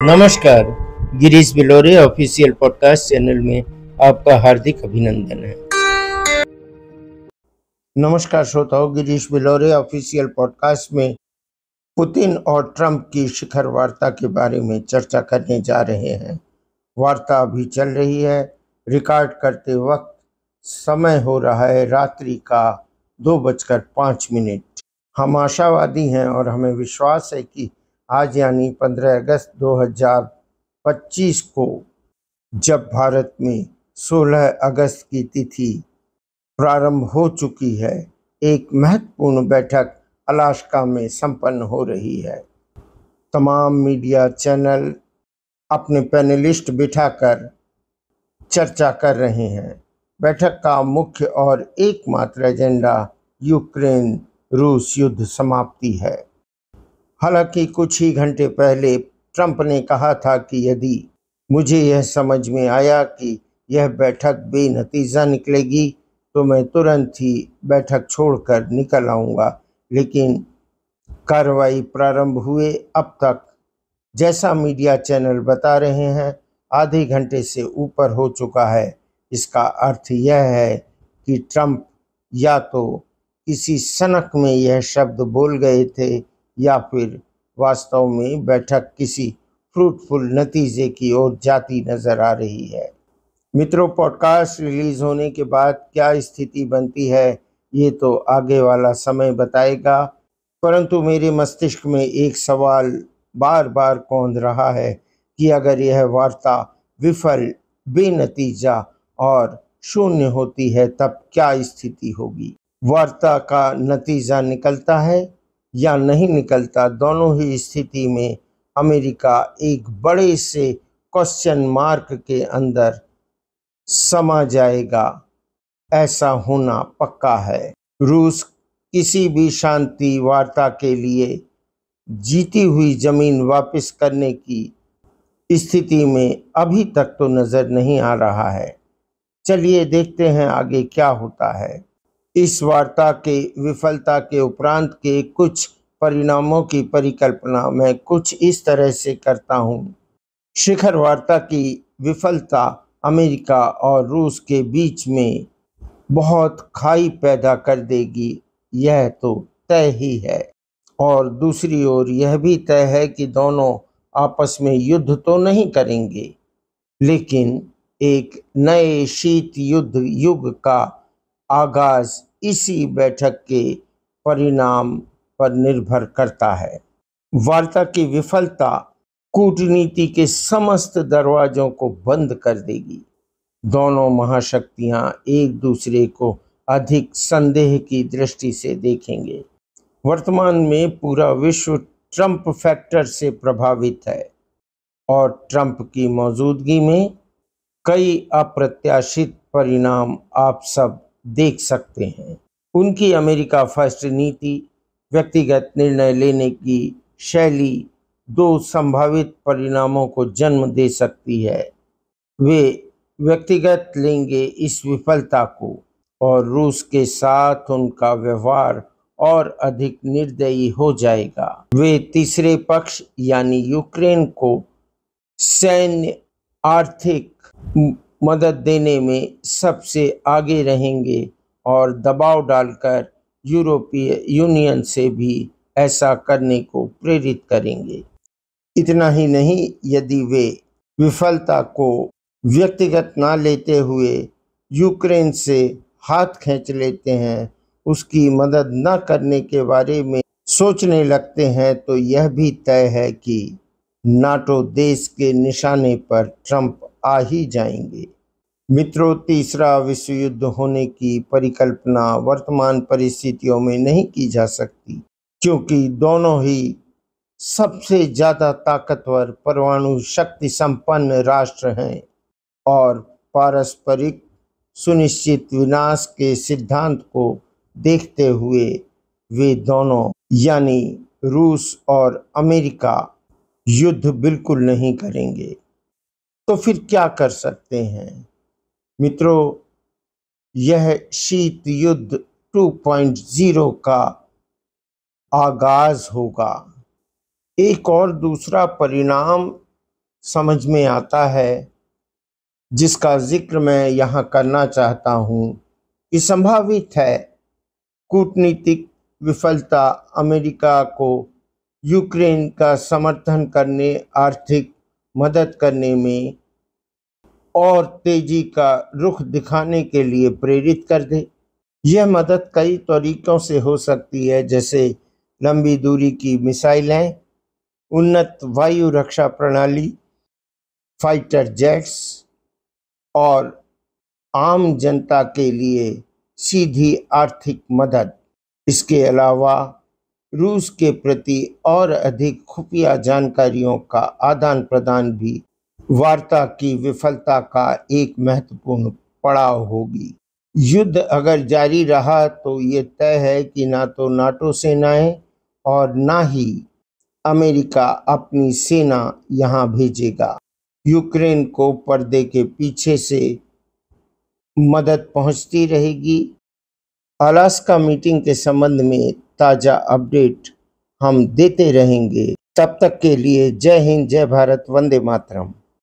नमस्कार, Girish Bilore official podcast channel में आपका हार्दिक अभिनंदन है। नमस्कार श्रोताओं, गिरीश बिलोरे ऑफिशियल पॉडकास्ट में पुतिन और ट्रंप की शिखर वार्ता के बारे में चर्चा करने जा रहे हैं। वार्ता अभी चल रही है। रिकॉर्ड करते वक्त समय हो रहा है रात्रि का 2:05। हम आशावादी हैं और हमें विश्वास है कि आज यानी 15 अगस्त 2025 को, जब भारत में 16 अगस्त की तिथि प्रारंभ हो चुकी है, एक महत्वपूर्ण बैठक अलास्का में संपन्न हो रही है। तमाम मीडिया चैनल अपने पैनलिस्ट बिठाकर चर्चा कर रहे हैं। बैठक का मुख्य और एकमात्र एजेंडा यूक्रेन रूस युद्ध समाप्ति है। हालांकि कुछ ही घंटे पहले ट्रंप ने कहा था कि यदि मुझे यह समझ में आया कि यह बैठक बेनतीजा निकलेगी तो मैं तुरंत ही बैठक छोड़कर निकल आऊँगा। लेकिन कार्रवाई प्रारंभ हुए अब तक, जैसा मीडिया चैनल बता रहे हैं, आधे घंटे से ऊपर हो चुका है। इसका अर्थ यह है कि ट्रंप या तो किसी सनक में यह शब्द बोल गए थे या फिर वास्तव में बैठक किसी फ्रूटफुल नतीजे की ओर जाती नजर आ रही है। मित्रों, पॉडकास्ट रिलीज होने के बाद क्या स्थिति बनती है ये तो आगे वाला समय बताएगा, परंतु मेरे मस्तिष्क में एक सवाल बार बार कौंध रहा है कि अगर यह वार्ता विफल, बेनतीजा और शून्य होती है तब क्या स्थिति होगी। वार्ता का नतीजा निकलता है या नहीं निकलता, दोनों ही स्थिति में अमेरिका एक बड़े से क्वेश्चन मार्क के अंदर समा जाएगा। ऐसा होना पक्का है। रूस किसी भी शांति वार्ता के लिए जीती हुई जमीन वापस करने की स्थिति में अभी तक तो नजर नहीं आ रहा है। चलिए देखते हैं आगे क्या होता है। इस वार्ता के विफलता के उपरांत के कुछ परिणामों की परिकल्पना मैं कुछ इस तरह से करता हूँ। शिखर वार्ता की विफलता अमेरिका और रूस के बीच में बहुत खाई पैदा कर देगी, यह तो तय ही है। और दूसरी ओर यह भी तय है कि दोनों आपस में युद्ध तो नहीं करेंगे, लेकिन एक नए शीत युद्ध युग का आगाज इसी बैठक के परिणाम पर निर्भर करता है। वार्ता की विफलता कूटनीति के समस्त दरवाजों को बंद कर देगी। दोनों महाशक्तियां एक दूसरे को अधिक संदेह की दृष्टि से देखेंगे। वर्तमान में पूरा विश्व ट्रंप फैक्टर से प्रभावित है और ट्रंप की मौजूदगी में कई अप्रत्याशित परिणाम आप सब देख सकते हैं। उनकी अमेरिका फर्स्ट नीति, व्यक्तिगत निर्णय लेने की शैली दो संभावित परिणामों को जन्म दे सकती है। वे व्यक्तिगत लेंगे इस विफलता को और रूस के साथ उनका व्यवहार और अधिक निर्दयी हो जाएगा। वे तीसरे पक्ष यानी यूक्रेन को सैन्य, आर्थिक मदद देने में सबसे आगे रहेंगे और दबाव डालकर यूरोपीय यूनियन से भी ऐसा करने को प्रेरित करेंगे। इतना ही नहीं, यदि वे विफलता को व्यक्तिगत ना लेते हुए यूक्रेन से हाथ खींच लेते हैं, उसकी मदद न करने के बारे में सोचने लगते हैं, तो यह भी तय है कि नाटो देश के निशाने पर ट्रंप आ ही जाएंगे। मित्रों, तीसरा विश्व युद्ध होने की परिकल्पना वर्तमान परिस्थितियों में नहीं की जा सकती, क्योंकि दोनों ही सबसे ज्यादा ताकतवर परमाणु शक्ति संपन्न राष्ट्र हैं और पारस्परिक सुनिश्चित विनाश के सिद्धांत को देखते हुए वे दोनों यानी रूस और अमेरिका युद्ध बिल्कुल नहीं करेंगे। तो फिर क्या कर सकते हैं मित्रों? यह शीत युद्ध 2.0 का आगाज होगा। एक और दूसरा परिणाम समझ में आता है, जिसका जिक्र मैं यहाँ करना चाहता हूँ कि संभावित है कूटनीतिक विफलता अमेरिका को यूक्रेन का समर्थन करने, आर्थिक मदद करने में और तेजी का रुख दिखाने के लिए प्रेरित कर दे। यह मदद कई तरीकों से हो सकती है, जैसे लंबी दूरी की मिसाइलें, उन्नत वायु रक्षा प्रणाली, फाइटर जेट्स और आम जनता के लिए सीधी आर्थिक मदद। इसके अलावा रूस के प्रति और अधिक खुफिया जानकारियों का आदान प्रदान भी वार्ता की विफलता का एक महत्वपूर्ण पड़ाव होगी। युद्ध अगर जारी रहा तो ये तय है कि ना तो नाटो सेनाएं और ना ही अमेरिका अपनी सेना यहाँ भेजेगा। यूक्रेन को पर्दे के पीछे से मदद पहुंचती रहेगी। अलास्का मीटिंग के संबंध में ताज़ा अपडेट हम देते रहेंगे। तब तक के लिए जय हिंद, जय भारत, वंदे मातरम।